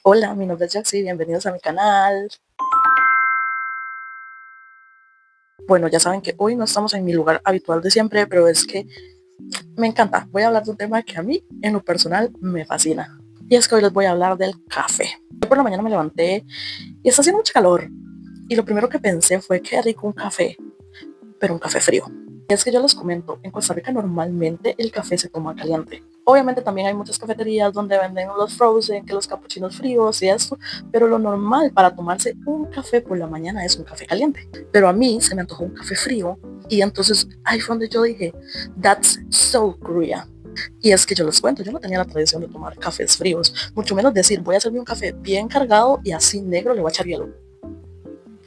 Hola, mi nombre es Jaxi, bienvenidos a mi canal. Bueno, ya saben que hoy no estamos en mi lugar habitual de siempre, pero es que me encanta. Voy a hablar de un tema que a mí, en lo personal, me fascina. Y es que hoy les voy a hablar del café. Hoy por la mañana me levanté y está haciendo mucho calor. Y lo primero que pensé fue, qué rico un café, pero un café frío. Y es que yo les comento, en Costa Rica normalmente el café se toma caliente. Obviamente también hay muchas cafeterías donde venden los frozen, que los capuchinos fríos y esto, pero lo normal para tomarse un café por la mañana es un café caliente. Pero a mí se me antojó un café frío y entonces ahí fue donde yo dije, that's so Korea. Y es que yo les cuento, yo no tenía la tradición de tomar cafés fríos, mucho menos decir, voy a hacerme un café bien cargado y así negro le voy a echar hielo.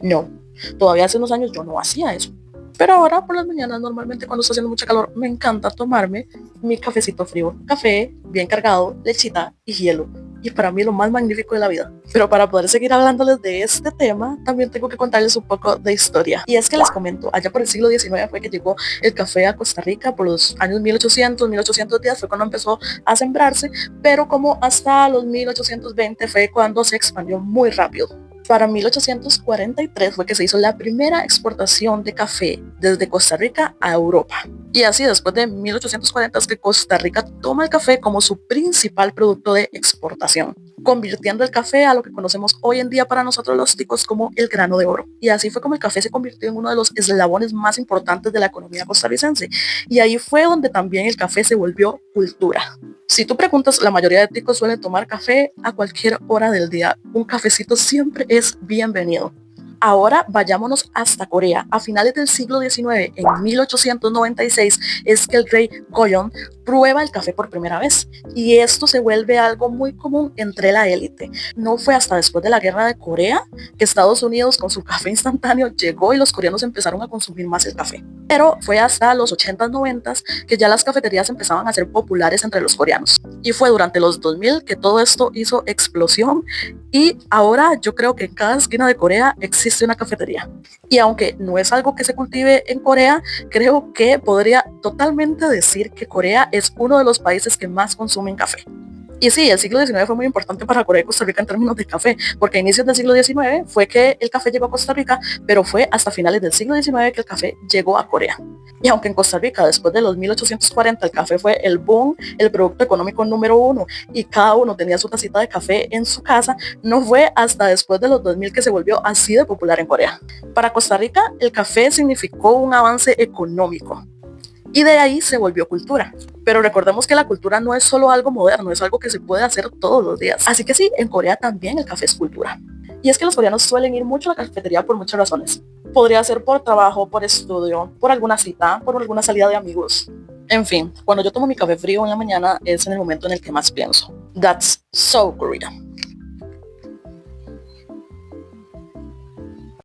No, todavía hace unos años yo no hacía eso. Pero ahora por las mañanas, normalmente cuando está haciendo mucho calor, me encanta tomarme mi cafecito frío. Café, bien cargado, lechita y hielo. Y para mí lo más magnífico de la vida. Pero para poder seguir hablándoles de este tema, también tengo que contarles un poco de historia. Y es que les comento, allá por el siglo XIX fue que llegó el café a Costa Rica, por los años 1800, 1810 fue cuando empezó a sembrarse, pero como hasta los 1820 fue cuando se expandió muy rápido. Para 1843 fue que se hizo la primera exportación de café desde Costa Rica a Europa. Y así después de 1840 es que Costa Rica toma el café como su principal producto de exportación, convirtiendo el café a lo que conocemos hoy en día para nosotros los ticos como el grano de oro. Y así fue como el café se convirtió en uno de los eslabones más importantes de la economía costarricense. Y ahí fue donde también el café se volvió cultura. Si tú preguntas, la mayoría de ticos suelen tomar café a cualquier hora del día. Un cafecito siempre es bienvenido. Ahora vayámonos hasta Corea. A finales del siglo XIX, en 1896, es que el rey Goyon prueba el café por primera vez. Y esto se vuelve algo muy común entre la élite. No fue hasta después de la guerra de Corea que Estados Unidos con su café instantáneo llegó y los coreanos empezaron a consumir más el café. Pero fue hasta los 80s, 90s que ya las cafeterías empezaban a ser populares entre los coreanos. Y fue durante los 2000 que todo esto hizo explosión y ahora yo creo que en cada esquina de Corea existe una cafetería. Y aunque no es algo que se cultive en Corea, creo que podría totalmente decir que Corea es uno de los países que más consumen café. Y sí, el siglo XIX fue muy importante para Corea y Costa Rica en términos de café, porque a inicios del siglo XIX fue que el café llegó a Costa Rica, pero fue hasta finales del siglo XIX que el café llegó a Corea. Y aunque en Costa Rica, después de los 1840, el café fue el boom, el producto económico número uno, y cada uno tenía su tacita de café en su casa, no fue hasta después de los 2000 que se volvió así de popular en Corea. Para Costa Rica, el café significó un avance económico, y de ahí se volvió cultura. Pero recordemos que la cultura no es solo algo moderno, es algo que se puede hacer todos los días. Así que sí, en Corea también el café es cultura. Y es que los coreanos suelen ir mucho a la cafetería por muchas razones. Podría ser por trabajo, por estudio, por alguna cita, por alguna salida de amigos. En fin, cuando yo tomo mi café frío en la mañana es en el momento en el que más pienso. That's so Korea.